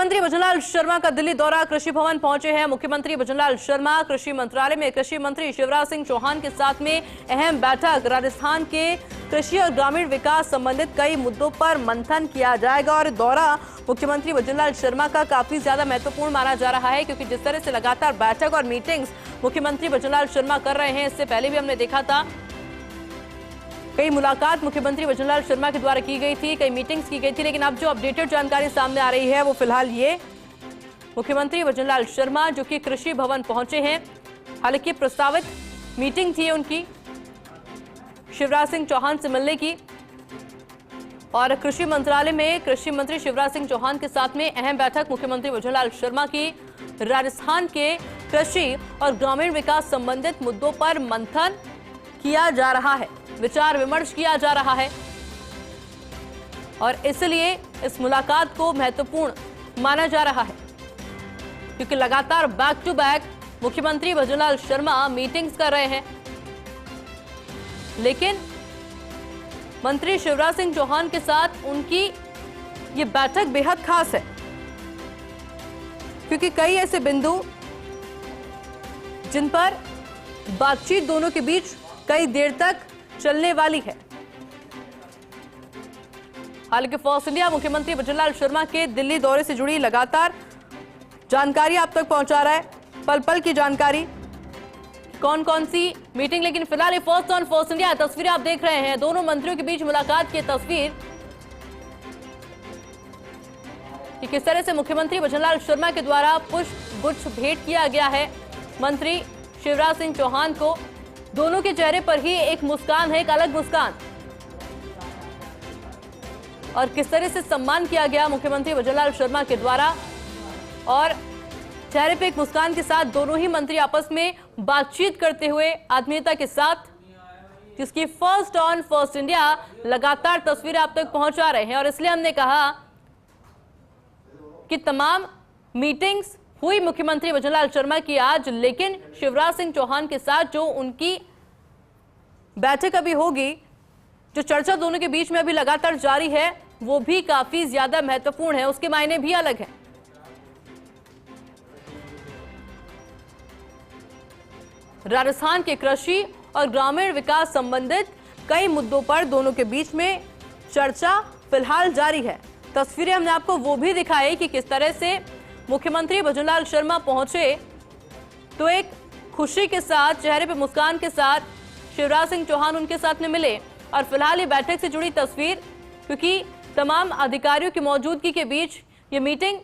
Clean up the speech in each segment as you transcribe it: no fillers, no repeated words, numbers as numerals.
मुख्यमंत्री भजनलाल शर्मा का दिल्ली दौरा, कृषि भवन पहुंचे हैं मुख्यमंत्री भजनलाल शर्मा। कृषि मंत्रालय में कृषि मंत्री शिवराज सिंह चौहान के साथ में अहम बैठक। राजस्थान के कृषि और ग्रामीण विकास संबंधित कई मुद्दों पर मंथन किया जाएगा और दौरा मुख्यमंत्री भजनलाल शर्मा का काफी ज्यादा महत्वपूर्ण माना जा रहा है, क्योंकि जिस तरह से लगातार बैठक और मीटिंग्स मुख्यमंत्री भजनलाल शर्मा कर रहे हैं, इससे पहले भी हमने देखा था कई मुलाकात मुख्यमंत्री भजनलाल शर्मा के द्वारा की गई थी, कई मीटिंग्स की गई थी। लेकिन अब जो अपडेटेड जानकारी सामने आ रही है वो फिलहाल ये, मुख्यमंत्री भजनलाल शर्मा जो कि कृषि भवन पहुंचे हैं। हालांकि प्रस्तावित मीटिंग थी उनकी शिवराज सिंह चौहान से मिलने की, और कृषि मंत्रालय में कृषि मंत्री शिवराज सिंह चौहान के साथ में अहम बैठक मुख्यमंत्री भजनलाल शर्मा की। राजस्थान के कृषि और ग्रामीण विकास संबंधित मुद्दों पर मंथन किया जा रहा है, विचार विमर्श किया जा रहा है, और इसलिए इस मुलाकात को महत्वपूर्ण माना जा रहा है, क्योंकि लगातार बैक टू बैक मुख्यमंत्री भजनलाल शर्मा मीटिंग्स कर रहे हैं। लेकिन मंत्री शिवराज सिंह चौहान के साथ उनकी ये बैठक बेहद खास है, क्योंकि कई ऐसे बिंदु जिन पर बातचीत दोनों के बीच कई देर तक चलने वाली है। हालांकि फॉर्स इंडिया मुख्यमंत्री भजनलाल शर्मा के दिल्ली दौरे से जुड़ी लगातार जानकारी आप तक पहुंचा रहा है, पल पल की जानकारी, कौन कौन सी मीटिंग। लेकिन फिलहाल फर्स्ट ऑन फॉर्स इंडिया तस्वीरें आप देख रहे हैं, दोनों मंत्रियों के बीच मुलाकात की तस्वीर कि किस तरह से मुख्यमंत्री भजनलाल शर्मा के द्वारा पुष्प गुच्छ भेंट किया गया है मंत्री शिवराज सिंह चौहान को। दोनों के चेहरे पर ही एक मुस्कान है, एक अलग मुस्कान, और किस तरह से सम्मान किया गया मुख्यमंत्री भजनलाल शर्मा के द्वारा, और चेहरे पे एक मुस्कान के साथ दोनों ही मंत्री आपस में बातचीत करते हुए आत्मीयता के साथ, जिसकी फर्स्ट ऑन फर्स्ट इंडिया लगातार तस्वीरें आप तक पहुंचा रहे हैं। और इसलिए हमने कहा कि तमाम मीटिंग्स हुई मुख्यमंत्री भजनलाल शर्मा की आज, लेकिन शिवराज सिंह चौहान के साथ जो उनकी बैठक अभी होगी, जो चर्चा दोनों के बीच में अभी लगातार जारी है, वो भी काफी ज्यादा महत्वपूर्ण है, उसके मायने भी अलग हैं। राजस्थान के कृषि और ग्रामीण विकास संबंधित कई मुद्दों पर दोनों के बीच में चर्चा फिलहाल जारी है। तस्वीरें हमने आपको वो भी दिखाई कि किस तरह से मुख्यमंत्री भजनलाल शर्मा पहुंचे तो एक खुशी के साथ, चेहरे पे मुस्कान के साथ शिवराज सिंह चौहान उनके साथ में मिले। और फिलहाल ये बैठक से जुड़ी तस्वीर, क्योंकि तमाम अधिकारियों की मौजूदगी के बीच ये मीटिंग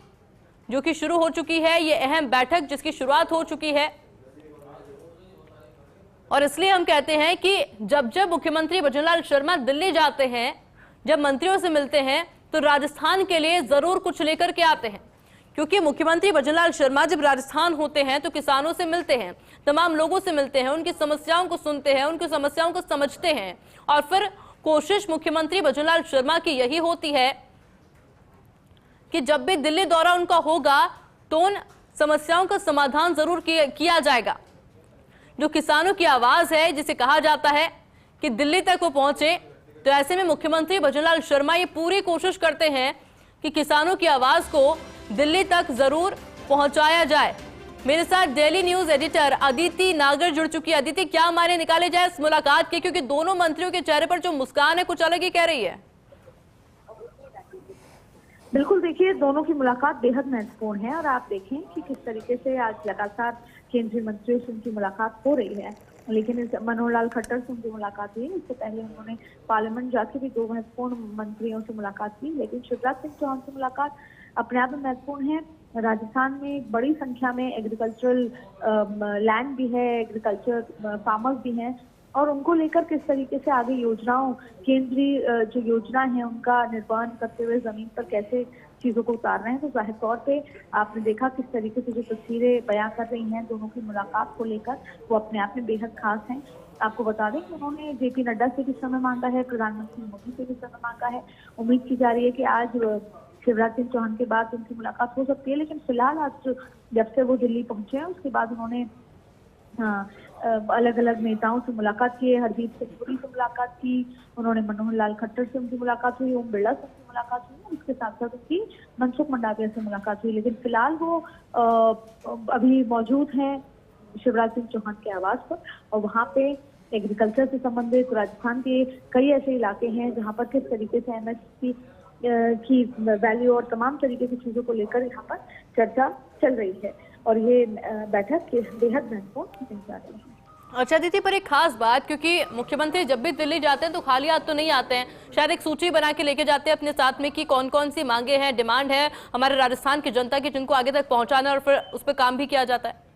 जो कि शुरू हो चुकी है, ये अहम बैठक जिसकी शुरुआत हो चुकी है। और इसलिए हम कहते हैं कि जब जब मुख्यमंत्री भजनलाल शर्मा दिल्ली जाते हैं, जब मंत्रियों से मिलते हैं, तो राजस्थान के लिए जरूर कुछ लेकर के आते हैं, क्योंकि मुख्यमंत्री भजनलाल शर्मा जब राजस्थान होते हैं तो किसानों से मिलते हैं, तमाम लोगों से मिलते हैं, उनकी समस्याओं को सुनते हैं, उनकी समस्याओं को समझते हैं, और फिर कोशिश मुख्यमंत्री भजनलाल शर्मा की यही होती है कि जब भी दिल्ली दौरा उनका होगा तो उन समस्याओं का समाधान जरूर किया जाएगा। जो किसानों की आवाज है, जिसे कहा जाता है कि दिल्ली तक वो पहुंचे, तो ऐसे में मुख्यमंत्री भजनलाल शर्मा ये पूरी कोशिश करते हैं कि किसानों की आवाज को दिल्ली तक जरूर पहुंचाया जाए। मेरे साथ डेली न्यूज एडिटर अदिति नागर जुड़ चुकी है। अदिति, क्या मायने निकाले जाए इस मुलाकात के, क्योंकि दोनों मंत्रियों के चेहरे पर जो मुस्कान है कुछ अलग ही कह रही है। बिल्कुल, देखिए दोनों की मुलाकात बेहद महत्वपूर्ण है, और आप देखें कि किस तरीके से आज लगातार केंद्रीय मंत्रियों से उनकी मुलाकात हो रही है। लेकिन मनोहर लाल खट्टर से उनकी मुलाकात हुई, इससे पहले उन्होंने पार्लियामेंट जाके भी दो महत्वपूर्ण मंत्रियों से मुलाकात की। लेकिन शिवराज सिंह चौहान से मुलाकात अपने आप में महत्वपूर्ण है। राजस्थान में एक बड़ी संख्या में एग्रीकल्चरल लैंड भी है, एग्रीकल्चर फार्मर्स भी हैं, और उनको लेकर किस तरीके से आगे योजनाओं, केंद्रीय जो योजना है उनका निर्वहन करते हुए जमीन पर कैसे चीजों को उतार रहे हैं। तो जाहिर तौर पे आपने देखा किस तरीके से जो तस्वीरें बयां कर रही हैं दोनों की मुलाकात को लेकर, वो अपने आप में बेहद खास हैं। आपको बता दें कि उन्होंने जेपी नड्डा से भी समय मांगा है, प्रधानमंत्री मोदी से भी समय मांगा है। उम्मीद की जा रही है कि आज शिवराज सिंह चौहान के बाद उनकी मुलाकात हो सकती है, लेकिन फिलहाल आज जब से वो दिल्ली पहुंचे हैं उसके बाद उन्होंने अलग अलग नेताओं से मुलाकात की है। हरदीप सिंह पुरी से मुलाकात की, उन्होंने मनोहर लाल खट्टर से उनकी मुलाकात हुई, ओम बिरला से उनकी मुलाकात हुई, उसके साथ साथ उनकी मनसुख मंडाविया से मुलाकात हुई। लेकिन फिलहाल वो अभी मौजूद हैं शिवराज सिंह चौहान के आवास पर, और वहाँ पे एग्रीकल्चर से संबंधित राजस्थान के कई ऐसे इलाके हैं जहाँ पर किस तरीके से एमएसपी की वैल्यू और तमाम तरीके की चीजों को लेकर यहाँ पर चर्चा चल रही है, और ये बैठक बेहद महत्वपूर्ण मानी जा रही है। अच्छा दीदी, पर एक खास बात, क्योंकि मुख्यमंत्री जब भी दिल्ली जाते हैं तो खाली हाथ तो नहीं आते हैं, शायद एक सूची बना के लेके जाते हैं अपने साथ में कि कौन कौन सी मांगे हैं, डिमांड है हमारे राजस्थान की जनता की, जिनको आगे तक पहुंचाना, और फिर उस पर काम भी किया जाता है।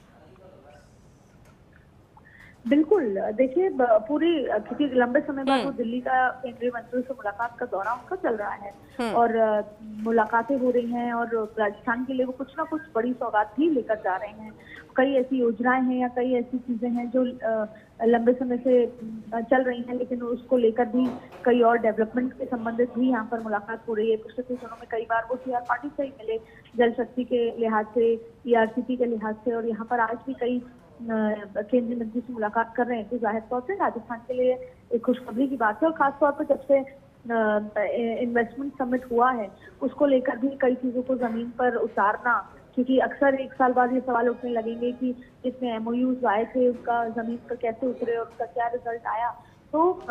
बिल्कुल, देखिए पूरी, क्योंकि लंबे समय बाद वो दिल्ली का केंद्रीय मंत्री से मुलाकात का दौरा उनका चल रहा है और मुलाकातें हो रही हैं, और राजस्थान के लिए वो कुछ ना कुछ बड़ी सौगात भी लेकर जा रहे हैं। कई ऐसी योजनाएं हैं या कई ऐसी चीजें हैं जो लंबे समय से चल रही हैं, लेकिन उसको लेकर भी कई और डेवलपमेंट के संबंधित भी यहाँ पर मुलाकात हो रही है। पिछले कुछ दिनों में कई बार वो सीआर पाटिल से ही मिले, जल शक्ति के लिहाज से, ईआरसीटी के लिहाज से, और यहाँ पर आज भी कई केंद्रीय मंत्री से मुलाकात कर रहे हैं। तो जाहिर तौर से राजस्थान के लिए एक खुशखबरी की बात है, और खासतौर पर जब से इन्वेस्टमेंट समिट हुआ है उसको लेकर भी कई चीजों को जमीन पर उतारना, क्योंकि अक्सर एक साल बाद ये सवाल उठने लगेंगे कि जितने एमओयूज आए थे उसका जमीन पर कैसे उतरे और उसका क्या रिजल्ट आया। तो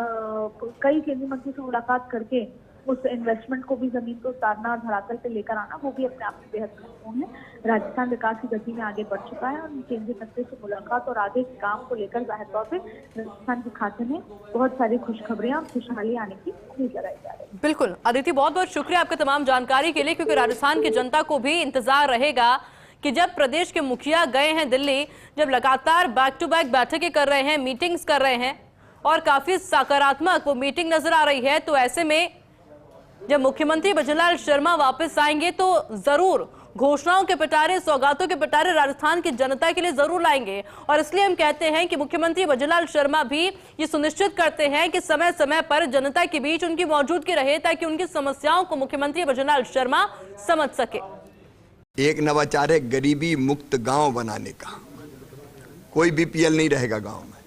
कई केंद्रीय मंत्री से मुलाकात करके उस इन्वेस्टमेंट को भी जमीन पर उतारना, धरातल पे लेकर आना, वो भी अपने आप में बेहद महत्वपूर्ण है। राजस्थान विकास की गति में आगे बढ़ चुका है, और केंद्रीय मंत्री से मुलाकात और आगे के काम को लेकर जाहिर तौर पर राजस्थान के खाते में बहुत सारी खुशखबरियां और खुशहाली आने की उम्मीद लगाई जा रही है। बिल्कुल अदिति, बहुत बहुत शुक्रिया आपके तमाम जानकारी के लिए, क्योंकि राजस्थान की जनता को भी इंतजार रहेगा कि जब प्रदेश के मुखिया गए हैं दिल्ली, जब लगातार बैक टू बैक बैठकें कर रहे हैं, मीटिंग्स कर रहे हैं, और काफी सकारात्मक वो मीटिंग नजर आ रही है, तो ऐसे में जब मुख्यमंत्री भजनलाल शर्मा वापस आएंगे तो जरूर घोषणाओं के पिटारे, सौगातों के पिटारे राजस्थान की जनता के लिए जरूर लाएंगे। और इसलिए हम कहते हैं कि मुख्यमंत्री भजनलाल शर्मा भी ये सुनिश्चित करते हैं कि समय समय पर जनता के बीच उनकी मौजूदगी रहे, ताकि उनकी समस्याओं को मुख्यमंत्री भजनलाल शर्मा समझ सके। एक नवाचार है गरीबी मुक्त गांव बनाने का। कोई बीपीएल नहीं रहेगा गांव में,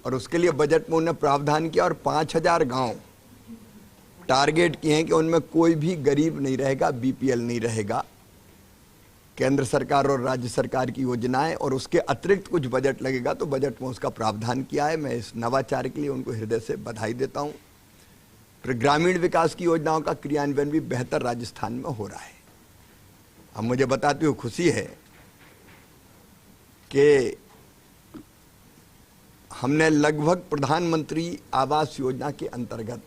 और उसके लिए बजट में उन्होंने प्रावधान किया, और 5000 गांव टारगेट किए हैं कि उनमें कोई भी गरीब नहीं रहेगा, बीपीएल नहीं रहेगा। केंद्र सरकार और राज्य सरकार की योजनाएं, और उसके अतिरिक्त कुछ बजट लगेगा तो बजट में उसका प्रावधान किया है। मैं इस नवाचार के लिए उनको हृदय से बधाई देता हूं। फिर ग्रामीण विकास की योजनाओं का क्रियान्वयन भी बेहतर राजस्थान में हो रहा है। अब मुझे बताते हुए खुशी है कि हमने लगभग प्रधानमंत्री आवास योजना के अंतर्गत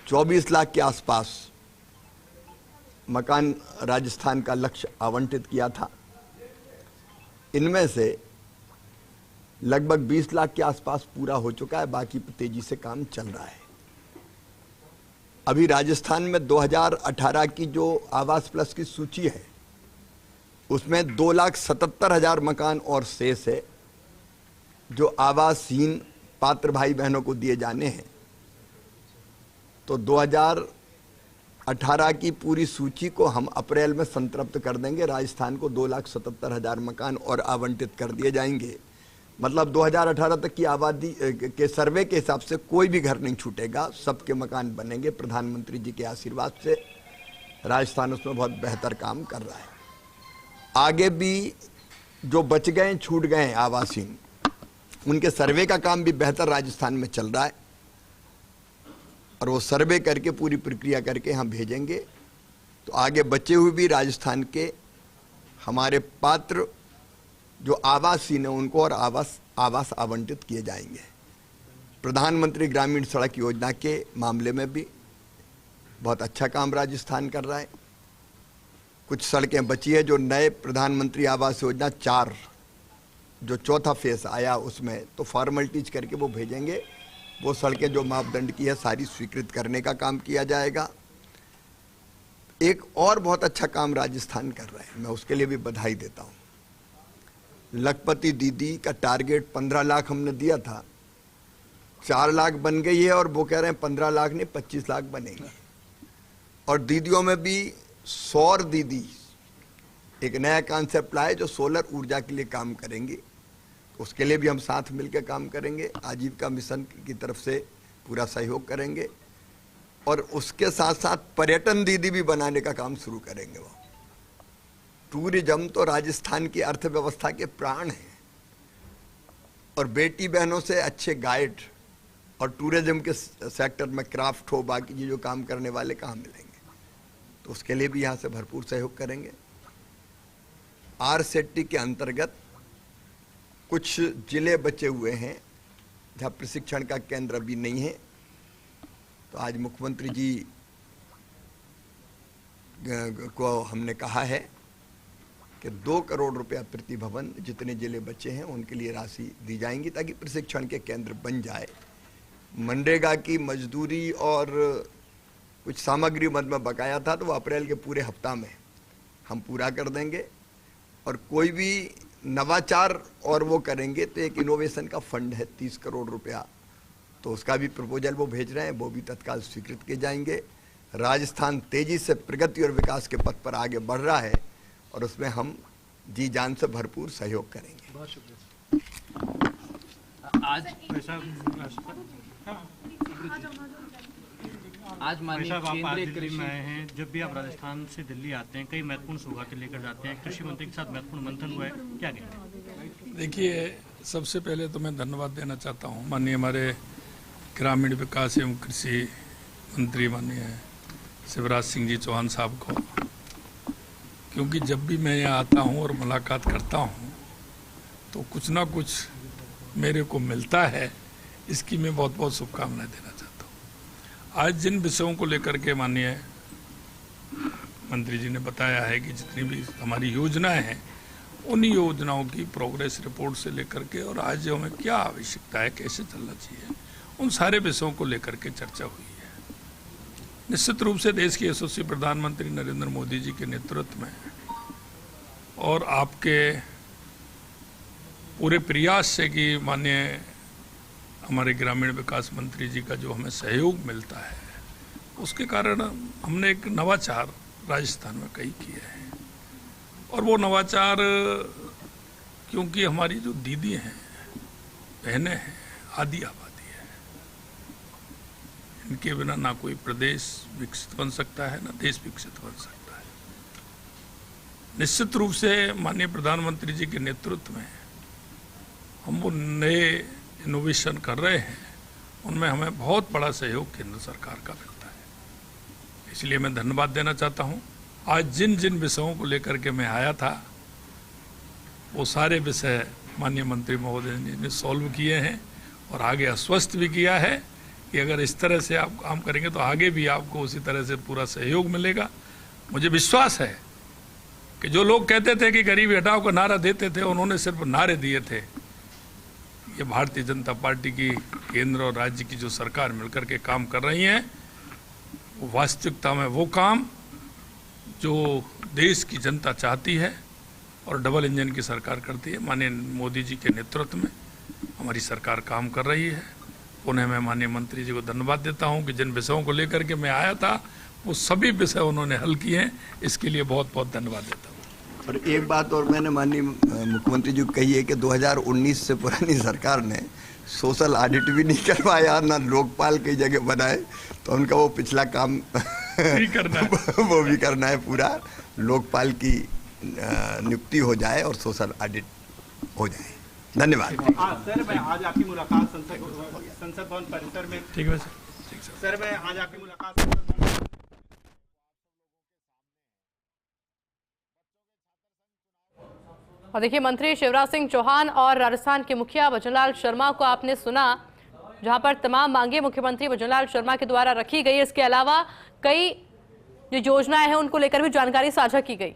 24 लाख के आसपास मकान राजस्थान का लक्ष्य आवंटित किया था। इनमें से लगभग 20 लाख के आसपास पूरा हो चुका है, बाकी तेजी से काम चल रहा है। अभी राजस्थान में 2018 की जो आवास प्लस की सूची है उसमें 2,77,000 मकान और शेष है जो आवासहीन पात्र भाई बहनों को दिए जाने हैं। तो 2018 की पूरी सूची को हम अप्रैल में संतृप्त कर देंगे। राजस्थान को 2,77,000 मकान और आवंटित कर दिए जाएंगे। मतलब 2018 तक की आबादी के सर्वे के हिसाब से कोई भी घर नहीं छूटेगा, सबके मकान बनेंगे। प्रधानमंत्री जी के आशीर्वाद से राजस्थान उसमें बहुत बेहतर काम कर रहा है। आगे भी जो बच गए, छूट गए आवासीन, उनके सर्वे का काम भी बेहतर राजस्थान में चल रहा है, और वो सर्वे करके पूरी प्रक्रिया करके हम भेजेंगे। तो आगे बचे हुए भी राजस्थान के हमारे पात्र जो आवासीन है उनको और आवास आवंटित किए जाएंगे। प्रधानमंत्री ग्रामीण सड़क योजना के मामले में भी बहुत अच्छा काम राजस्थान कर रहा है। कुछ सड़कें बची है जो नए प्रधानमंत्री आवास योजना 4 जो चौथा फेस आया उसमें तो फॉर्मेलिटीज करके वो भेजेंगे। वो सड़कें जो मापदंड की है सारी स्वीकृत करने का काम किया जाएगा। एक और बहुत अच्छा काम राजस्थान कर रहा है, मैं उसके लिए भी बधाई देता हूँ। लखपति दीदी का टारगेट 15 लाख हमने दिया था, 4 लाख बन गई है, और वो कह रहे हैं 15 लाख नहीं 25 लाख बनेंगे। और दीदियों में भी सौर दीदी एक नया कॉन्सेप्ट लाए जो सोलर ऊर्जा के लिए काम करेंगे। उसके लिए भी हम साथ मिलकर काम करेंगे। आजीविका मिशन की तरफ से पूरा सहयोग करेंगे और उसके साथ साथ पर्यटन दीदी भी बनाने का काम शुरू करेंगे। वो टूरिज्म तो राजस्थान की अर्थव्यवस्था के प्राण हैं और बेटी बहनों से अच्छे गाइड और टूरिज्म के सेक्टर में क्राफ्ट हो, बाकी ये जो काम करने वाले कहाँ मिलेंगे, तो उसके लिए भी यहाँ से भरपूर सहयोग करेंगे। आरसेटी के अंतर्गत कुछ जिले बचे हुए हैं जहाँ प्रशिक्षण का केंद्र भी नहीं है, तो आज मुख्यमंत्री जी को हमने कहा है कि 2 करोड़ रुपया प्रति भवन जितने जिले बचे हैं उनके लिए राशि दी जाएंगी ताकि प्रशिक्षण के केंद्र बन जाए। मनरेगा की मजदूरी और कुछ सामग्री मद में बकाया था तो वो अप्रैल के पूरे हफ्ता में हम पूरा कर देंगे और कोई भी नवाचार और वो करेंगे तो एक इनोवेशन का फंड है 30 करोड़ रुपया, तो उसका भी प्रपोजल वो भेज रहे हैं, वो भी तत्काल स्वीकृत किए जाएंगे। राजस्थान तेजी से प्रगति और विकास के पथ पर आगे बढ़ रहा है और उसमें हम जी जान से भरपूर सहयोग करेंगे। बहुत शुक्रिया। आज माननीय केंद्रीय कृषि में आए हैं, जब भी आप राजस्थान से दिल्ली आते हैं कई महत्वपूर्ण सौगातें लेकर जाते हैं, कृषि मंत्री के साथ महत्वपूर्ण मंथन हुआ है, क्या कहेंगे? देखिए, सबसे पहले तो मैं धन्यवाद देना चाहता हूँ माननीय हमारे ग्रामीण विकास एवं कृषि मंत्री माननीय शिवराज सिंह जी चौहान साहब को, क्योंकि जब भी मैं यहाँ आता हूँ और मुलाकात करता हूँ तो कुछ ना कुछ मेरे को मिलता है, इसकी मैं बहुत बहुत शुभकामनाएं देना चाहता हूँ। आज जिन विषयों को लेकर के माननीय मंत्री जी ने बताया है कि जितनी भी हमारी योजनाएं हैं उन योजनाओं की प्रोग्रेस रिपोर्ट से लेकर के और आज हमें क्या आवश्यकता है, कैसे चलना चाहिए, उन सारे विषयों को लेकर के चर्चा हुई है। निश्चित रूप से देश के यशस्वी प्रधानमंत्री नरेंद्र मोदी जी के नेतृत्व में और आपके पूरे प्रयास से कि माननीय हमारे ग्रामीण विकास मंत्री जी का जो हमें सहयोग मिलता है, उसके कारण हमने एक नवाचार राजस्थान में कई किए हैं। और वो नवाचार क्योंकि हमारी जो दीदी हैं, बहनें हैं, आदि आबादी है, इनके बिना ना कोई प्रदेश विकसित बन सकता है, ना देश विकसित बन सकता है। निश्चित रूप से माननीय प्रधानमंत्री जी के नेतृत्व में हम वो नए इनोवेशन कर रहे हैं, उनमें हमें बहुत बड़ा सहयोग केंद्र सरकार का मिलता है। इसलिए मैं धन्यवाद देना चाहता हूं। आज जिन जिन विषयों को लेकर के मैं आया था वो सारे विषय माननीय मंत्री महोदय जी ने सॉल्व किए हैं और आगे आश्वस्त भी किया है कि अगर इस तरह से आप काम करेंगे तो आगे भी आपको उसी तरह से पूरा सहयोग मिलेगा। मुझे विश्वास है कि जो लोग कहते थे कि गरीबी हटाओ का नारा देते थे, उन्होंने सिर्फ नारे दिए थे। ये भारतीय जनता पार्टी की केंद्र और राज्य की जो सरकार मिलकर के काम कर रही है, वो वास्तविकता में वो काम जो देश की जनता चाहती है और डबल इंजन की सरकार करती है। माननीय मोदी जी के नेतृत्व में हमारी सरकार काम कर रही है। उन्हें मैं माननीय मंत्री जी को धन्यवाद देता हूं कि जिन विषयों को लेकर के मैं आया था वो सभी विषय उन्होंने हल किए हैं, इसके लिए बहुत बहुत धन्यवाद देता हूँ। और एक बात और मैंने माननीय मुख्यमंत्री जी को कही है कि 2019 से पुरानी सरकार ने सोशल ऑडिट भी नहीं करवाया, ना लोकपाल की जगह बनाए, तो उनका वो पिछला काम करना है। वो भी करना है। पूरा लोकपाल की नियुक्ति हो जाए और सोशल ऑडिट हो जाए। धन्यवाद। सर, मैं आज आपकी मुलाकात संसद भवन परिसर में, ठीक है सर। ठीक सर, मैं आज आपकी मुलाकात संसद भवन और देखिए, मंत्री शिवराज सिंह चौहान और राजस्थान के मुखिया भजनलाल शर्मा को आपने सुना, जहां पर तमाम मांगे मुख्यमंत्री भजनलाल शर्मा के द्वारा रखी गई। इसके अलावा कई जो योजनाएं हैं उनको लेकर भी जानकारी साझा की गई।